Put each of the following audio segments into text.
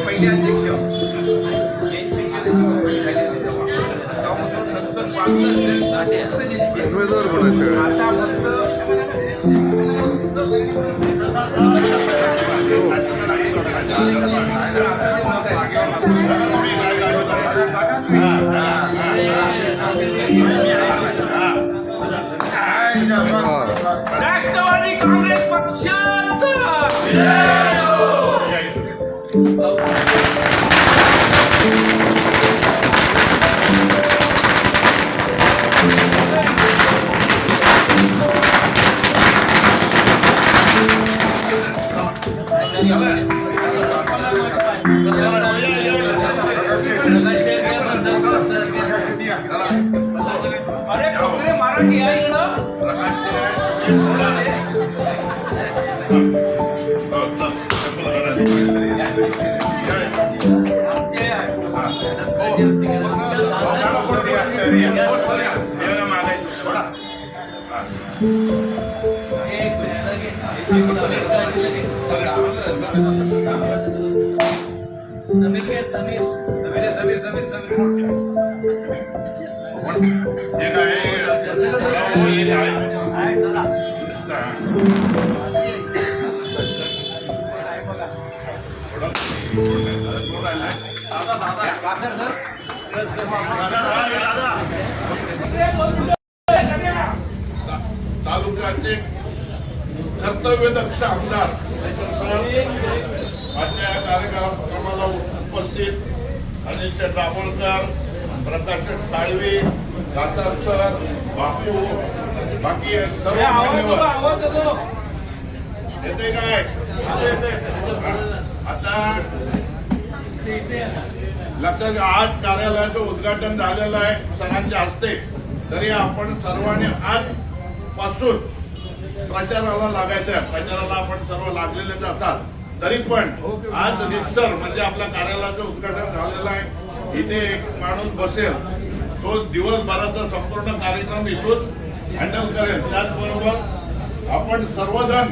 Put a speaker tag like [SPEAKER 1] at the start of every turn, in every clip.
[SPEAKER 1] पहिले अध्यक्ष
[SPEAKER 2] उमेदवार कोणाचे
[SPEAKER 1] आता राष्ट्रवादी काँग्रेस पक्षाचा अरे कोकणे मराठी आहे इकडं
[SPEAKER 2] तालुक्याचे कर्तव्यदक्ष आमदार माझ्या कार्यक्रमाला उपस्थित अनिल दाभोळकर, प्रकाश साळवी, कासार सर, बापू, बाकी सर्व मान्यवर येते काय आता लक्षात आज कार्यालयाचं उद्घाटन झालेलं आहे सरांच्या हस्ते. तरी आपण सर्वांनी आजपासून प्रचाराला लागायचं आहे. प्रचाराला आपण सर्व लागलेलेच असाल तरी पण आज रितसर म्हणजे आपल्या कार्यालयाचं उद्घाटन झालेलं आहे. इथे एक माणूस बसेल तो दिवसभराचा संपूर्ण कार्यक्रम इथून हँडल करेल. त्याचबरोबर आपण सर्वजण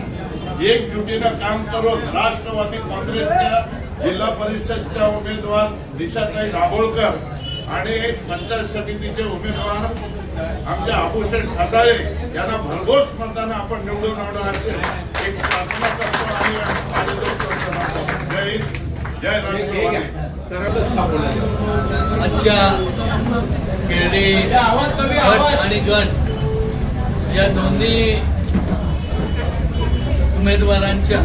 [SPEAKER 2] एकजुटीनं काम करून राष्ट्रवादी काँग्रेसच्या जिल्हा परिषदच्या उमेदवार दिशाताई दाभोळकर आणि पंचायत समितीचे उमेदवार आमच्या अबूशेठ खसाळे यांना भरघोस मतदान आपण निवडून आणणार असेल एक प्रार्थना करतो आणि जय हिंद, जय राष्ट्रवादी.
[SPEAKER 3] आजच्या खेडे गट आणि गट या दोन्ही उमेदवारांच्या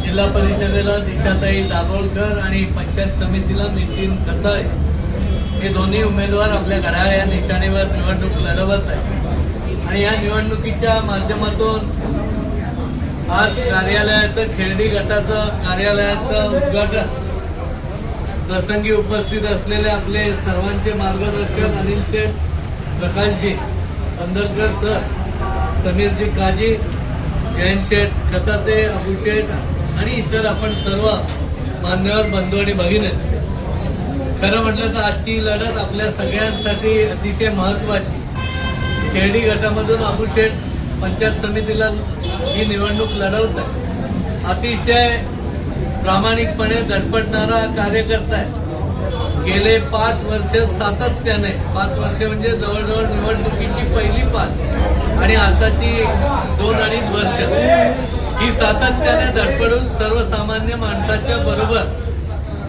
[SPEAKER 3] जिल्हा परिषदेला दिशाताई दाभोळकर आणि पंचायत समितीला नितीन खसाळे हे दोन्ही उमेदवार आपल्या घड्याळ या निशाणीवर निवडणूक लढवत आहेत. आणि या निवडणुकीच्या माध्यमातून आज कार्यालयाचं खेर्डी गटाचं कार्यालयाचं उद्घाटन प्रसंगी उपस्थित असलेले आपले सर्वांचे मार्गदर्शक अनिल शेठ, प्रकाशजी पंधरकर सर, समीरजी काजी, जयंत शेठ खताते, अबूशेठ आणि इतर आपण सर्व मान्यवर बंधू आणि भगिनी. खरं म्हटलं तर आजची लढत आपल्या सगळ्यांसाठी अतिशय महत्त्वाची. खेर्डी गटामधून अबूशेठ पंचायत समितीला ही निवडणूक लढवत आहे. अतिशय प्रामाणिकपणे धडपडणारा कार्यकर्ता आहे. गेले 5 वर्ष सातत्याने 5 वर्ष म्हणजे जवळजवळ निवडणुकीची पहिली 5 आणि आताची 2-2.5 वर्ष ही सातत्याने धडपडून सर्वसामान्य माणसाच्या बरोबर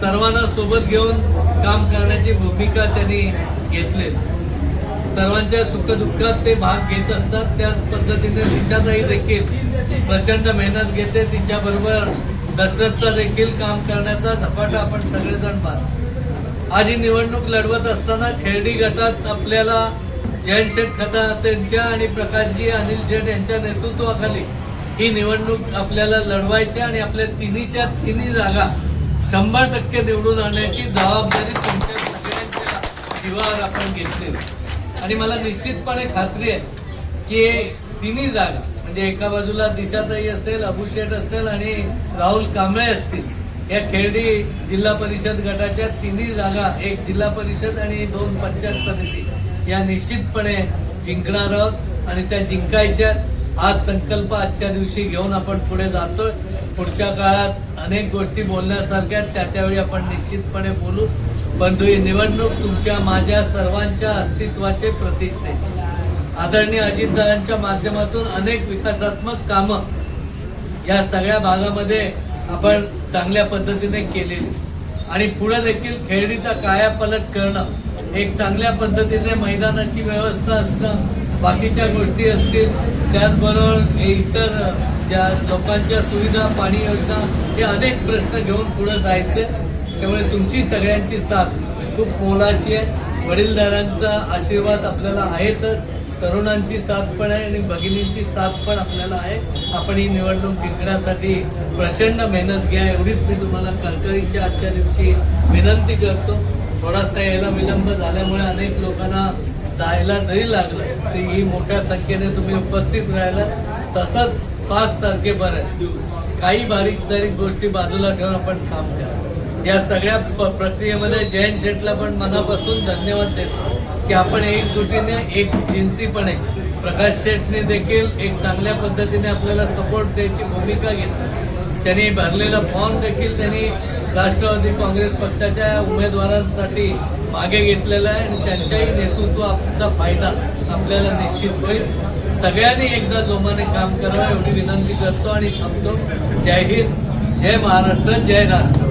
[SPEAKER 3] सर्वांना सोबत घेऊन काम करण्याची भूमिका त्यांनी घेतली. सर्वांच्या सुखदुःखात ते भाग घेत असतात. त्याच पद्धतीने दिशाताई देखील प्रचंड मेहनत घेते. तिच्याबरोबर दशरथचा देखील काम करण्याचा झपाटा आपण सगळेजण पाहतो. आज ही निवडणूक लढवत असताना खेर्डी गटात आपल्याला जयंत शेठ खतातेंच्या आणि प्रकाशजी अनिल शेठ यांच्या नेतृत्वाखाली ही निवडणूक आपल्याला लढवायची आणि आपल्या तिन्हीच्या तिन्ही जागा 100% निवडून आणण्याची जबाबदारी तुमच्या सगळ्यांच्या जीवावर आपण घेतली. आणि मला निश्चितपणे खात्री आहे की तिन्ही जागा म्हणजे एका बाजूला दिशाताई असेल, अबूशेठ असेल आणि राहुल कांबळे असतील या खेर्डी जिल्हा परिषद गटाच्या तिन्ही जागा, एक जिल्हा परिषद आणि 2 पंचायत समिती या निश्चितपणे जिंकणार आहोत आणि त्या जिंकायच्या आज संकल्प आजच्या दिवशी घेऊन आपण पुढे जातोय. पुढच्या काळात अनेक गोष्टी बोलण्यासारख्या त्यावेळी आपण निश्चितपणे बोलू. परंतु ही निवडणूक तुमच्या माझ्या सर्वांच्या अस्तित्वाचे प्रतिष्ठेची. आदरणीय अजितदादांच्या माध्यमातून अनेक विकासात्मक कामं या सगळ्या भागामध्ये आपण चांगल्या पद्धतीने केलेली आणि पुढे देखील खेर्डीचा कायापालट करणं, एक चांगल्या पद्धतीने मैदानाची व्यवस्था असणं, बाकीच्या गोष्टी असतील, त्याचबरोबर इतर ज्या लोकांच्या सुविधा, पाणी योजना, हे अनेक प्रश्न घेऊन पुढे जायचे. त्यामुळे तुमची सगळ्यांची साथ खूप मोलाची आहे. वडीलधाऱ्यांचा आशीर्वाद आपल्याला आहेतच, तरुणांची साथ पण आहे आणि भगिनींची साथ पण आपल्याला आहे. आपण ही निवडणूक जिंकण्यासाठी प्रचंड मेहनत घ्या, एवढीच मी तुम्हाला कळकळीची आजच्या दिवशी विनंती करतो. थोडासा यायला विलंब झाल्यामुळे अनेक लोकांना जायला जरी लागलं तरी ही मोठ्या संख्येने तुम्ही उपस्थित राहिला. तसंच 5 तारखेपर्यंत काही बारीक सारीक गोष्टी बाजूला ठेवून आपण काम करा. या सगळ्या प्रक्रियेमध्ये जयंत शेटला पण मनापासून धन्यवाद देतो की आपण एकजुटीने, एक जिन्सीपणे, प्रकाश शेटने देखील एक चांगल्या पद्धतीने आपल्याला सपोर्ट द्यायची भूमिका घेतली. त्यांनी भरलेला फॉर्म देखील त्यांनी राष्ट्रवादी काँग्रेस पक्षाच्या उमेदवारांसाठी मागे घेतलेला आहे आणि त्यांच्याही नेतृत्वाचा फायदा आपल्याला निश्चित होईल. सगळ्यांनी एकदा जोमाने काम करावं एवढी विनंती करतो आणि थांबतो. जय हिंद, जय महाराष्ट्र, जय राष्ट्र.